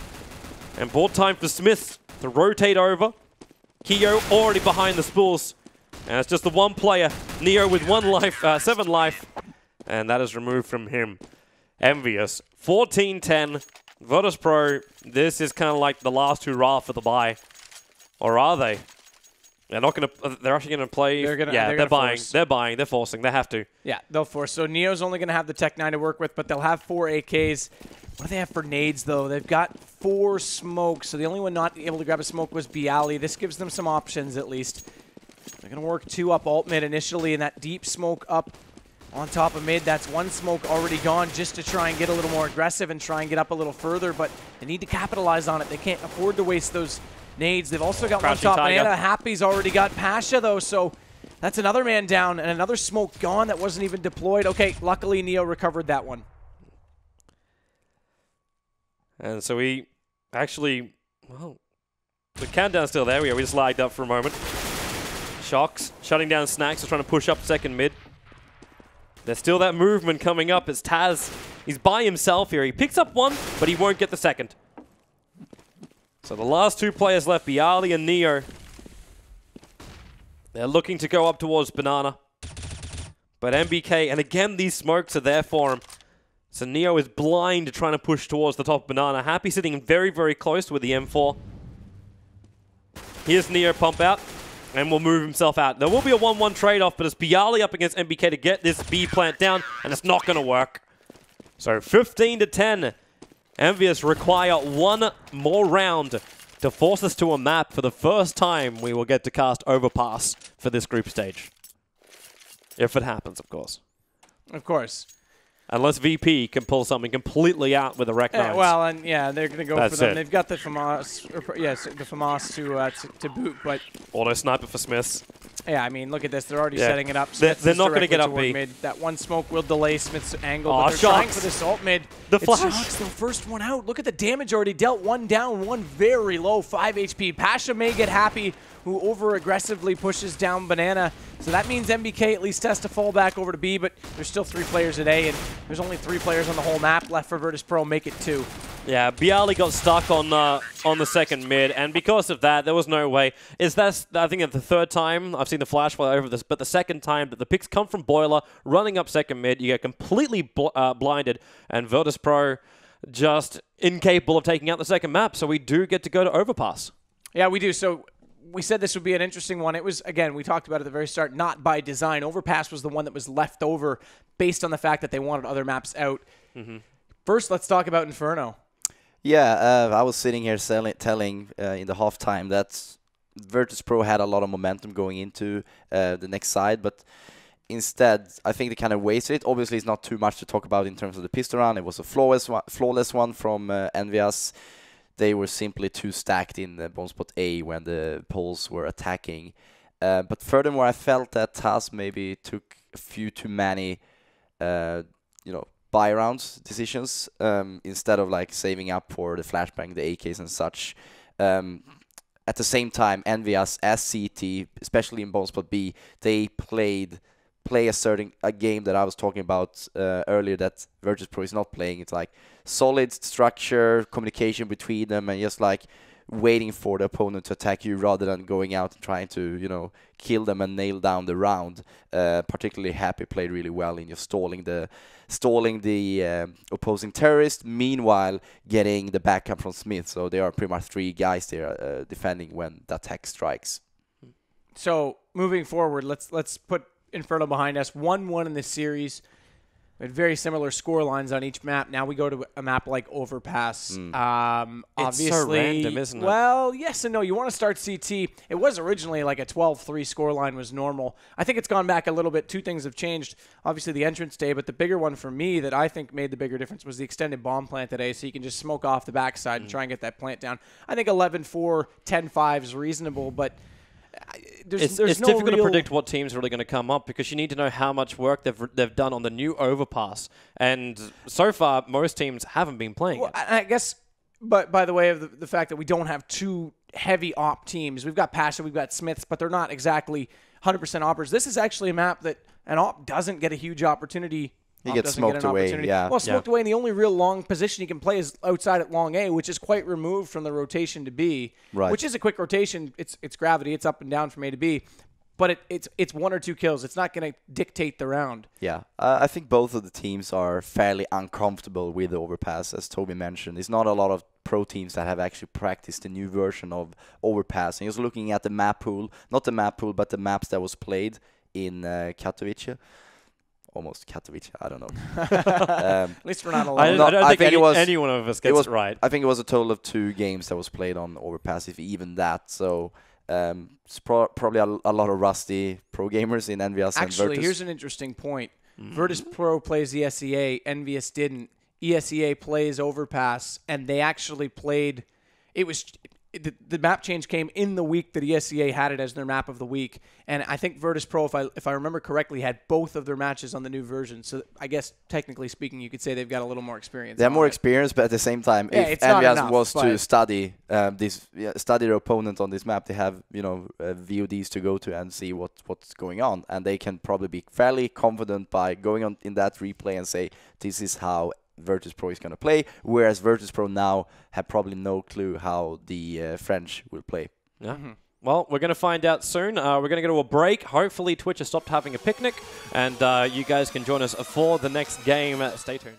Speaker 1: And bought time for Smith to rotate over Kyo already behind the spools. And it's just the one player, Neo with 1 life, 7 life. And that is removed from him. EnVyUs, 14-10. Virtus.pro, this is kind of like the last hurrah for the buy. Or are they? They're not going to. They're actually going to play. They're buying.
Speaker 3: Force.
Speaker 1: They're buying. They're forcing. They have to.
Speaker 3: Yeah, they'll force. So Neo's only going to have the Tech 9 to work with, but they'll have 4 AKs. What do they have for nades, though? They've got 4 smokes, so the only one not able to grab a smoke was Bialy. This gives them some options, at least. They're going to work 2 up alt mid initially, and that deep smoke up on top of mid. That's 1 smoke already gone just to try and get a little more aggressive and try and get up a little further, but they need to capitalize on it. They can't afford to waste those nades. They've also got
Speaker 1: Crouching
Speaker 3: one top
Speaker 1: Tiger.
Speaker 3: banana. Happy's already got Pasha, though, so that's another man down and another smoke gone that wasn't even deployed. Okay, luckily Neo recovered that one.
Speaker 1: And so we actually, well, the countdown's still there. We just lagged up for a moment. Shocks shutting down Snacks, is trying to push up second mid. There's still that movement coming up. It's Taz. He's by himself here. He picks up 1, but he won't get the second. So the last 2 players left, Bialy and Neo. They're looking to go up towards Banana. But MBK, and again, these smokes are there for him. So Neo is blind trying to push towards the top of Banana. Happy sitting very, very close with the M4. Here's Neo pump out, and will move himself out. There will be a 1-1 trade-off, but it's Bialy up against MBK to get this B plant down, and it's not going to work. So 15-10. EnVyUs require 1 more round to force us to a map. For the first time, we will get to cast Overpass for this group stage. If it happens, of course.
Speaker 3: Of course.
Speaker 1: Unless VP can pull something completely out with a Rec
Speaker 3: Yeah,
Speaker 1: 9s.
Speaker 3: well, and yeah, they're going to go
Speaker 1: That's
Speaker 3: for them.
Speaker 1: it.
Speaker 3: They've got the FAMAS, the FAMAS to boot, but
Speaker 1: Auto sniper for Smiths.
Speaker 3: yeah, I mean, look at this. They're already
Speaker 1: Yeah.
Speaker 3: setting it up.
Speaker 1: They're
Speaker 3: Smiths is
Speaker 1: not gonna
Speaker 3: directly
Speaker 1: get up
Speaker 3: toward
Speaker 1: B.
Speaker 3: mid. That 1 smoke will delay Smith's angle,
Speaker 1: Aw,
Speaker 3: but they're trying
Speaker 1: Shocks.
Speaker 3: for this alt mid.
Speaker 1: The
Speaker 3: It's
Speaker 1: flash.
Speaker 3: Shocks, the first one out. Look at the damage already dealt. 1 down, 1 very low, 5 HP. Pasha may get Happy, who over-aggressively pushes down Banana. So that means MBK at least has to fall back over to B, but there's still 3 players at A, and there's only 3 players on the whole map left for Virtus.pro. Make it 2.
Speaker 1: Yeah, Bialy got stuck on the second mid, and because of that, there was no way. I think it's the 3rd time I've seen the flash fly over this, but the 2nd time that the picks come from Boiler, running up second mid, you get completely blinded, and Virtus.pro just incapable of taking out the second map, so we do get to go to Overpass.
Speaker 3: Yeah, we do. So we said this would be an interesting one. It was, again, we talked about it at the very start, not by design. Overpass was the one that was left over based on the fact that they wanted other maps out. First, let's talk about Inferno.
Speaker 2: Yeah, I was sitting here telling in the halftime that Virtus.pro had a lot of momentum going into the next side, but instead, I think they kind of wasted it. Obviously, it's not too much to talk about in terms of the pistol round. It was a flawless one from EnVyUs. They were simply too stacked in the bomb spot A when the Poles were attacking. But furthermore, I felt that Taz maybe took a few too many, buy rounds decisions instead of like saving up for the flashbang, the AKs and such. At the same time, EnVyUs as CT, especially in bomb spot B, they play a game that I was talking about earlier that Virtus.pro is not playing. It's like solid structure, communication between them, and just like waiting for the opponent to attack you rather than going out and trying to, kill them and nail down the round. Particularly Happy played really well in just stalling the opposing terrorist, meanwhile getting the backup from Smith. So there are pretty much 3 guys there defending when the attack strikes.
Speaker 3: So moving forward, let's put Inferno behind us. 1-1 in this series. We had very similar score lines on each map. Now we go to a map like Overpass. Obviously,
Speaker 1: so random, isn't it?
Speaker 3: Well, yes and no. You want to start CT. It was originally like a 12-3 scoreline was normal. I think it's gone back a little bit. 2 things have changed. Obviously, the entrance day, but the bigger one for me that I think made the bigger difference was the extended bomb plant today, so you can just smoke off the backside and try and get that plant down. I think 11-4, 10-5 is reasonable, but
Speaker 1: It's
Speaker 3: no
Speaker 1: difficult to
Speaker 3: real
Speaker 1: predict what team's really going to come up because you need to know how much work they've done on the new Overpass. And so far, most teams haven't been playing
Speaker 3: Well,
Speaker 1: it.
Speaker 3: I guess, but by the way of the fact that we don't have 2 heavy op teams, we've got Pasha, we've got Smiths, but they're not exactly 100% oppers. This is actually a map that an op doesn't get a huge opportunity
Speaker 2: He gets
Speaker 3: doesn't get
Speaker 2: smoked
Speaker 3: an
Speaker 2: away,
Speaker 3: opportunity.
Speaker 2: yeah.
Speaker 3: Well, smoked away, and the only real long position he can play is outside at long A, which is quite removed from the rotation to B,
Speaker 2: Right.
Speaker 3: which is a quick rotation. It's gravity. It's up and down from A to B. But it's 1 or 2 kills. It's not going to dictate the round.
Speaker 2: Yeah, I think both of the teams are fairly uncomfortable with the overpass, as Toby mentioned. There's not a lot of pro teams that have actually practiced the new version of overpassing. He was looking at the map pool, not the map pool, but the maps that was played in Katowice. Almost Katowice, I don't know.
Speaker 3: At least we're not alone.
Speaker 1: I don't think
Speaker 2: it was,
Speaker 1: any one of us gets it right.
Speaker 2: I think it was a total of 2 games that was played on overpass, if even that. So it's probably a lot of rusty pro gamers in EnVyUs and
Speaker 3: Actually,
Speaker 2: Virtus.
Speaker 3: here's an interesting point. Virtus.pro plays the SEA. EnVyUs didn't. ESEA plays overpass, and they actually played. It was the map change came in the week that ESEA had it as their map of the week, and I think Virtus.pro, if I remember correctly, had both of their matches on the new version. So I guess technically speaking, you could say they've got a little more experience.
Speaker 2: They have more experience, but at the same time,
Speaker 3: Yeah,
Speaker 2: if
Speaker 3: it's not
Speaker 2: EnVyUs
Speaker 3: enough,
Speaker 2: was to
Speaker 3: but-
Speaker 2: study study their opponent on this map, they have VODs to go to and see what's going on, and they can probably be fairly confident by going on in that replay and say this is how Virtus.pro is going to play, whereas Virtus.pro now have probably no clue how the French will play.
Speaker 1: Yeah. Well, we're going to find out soon. We're going to go to a break. Hopefully Twitch has stopped having a picnic, and you guys can join us for the next game. Stay tuned.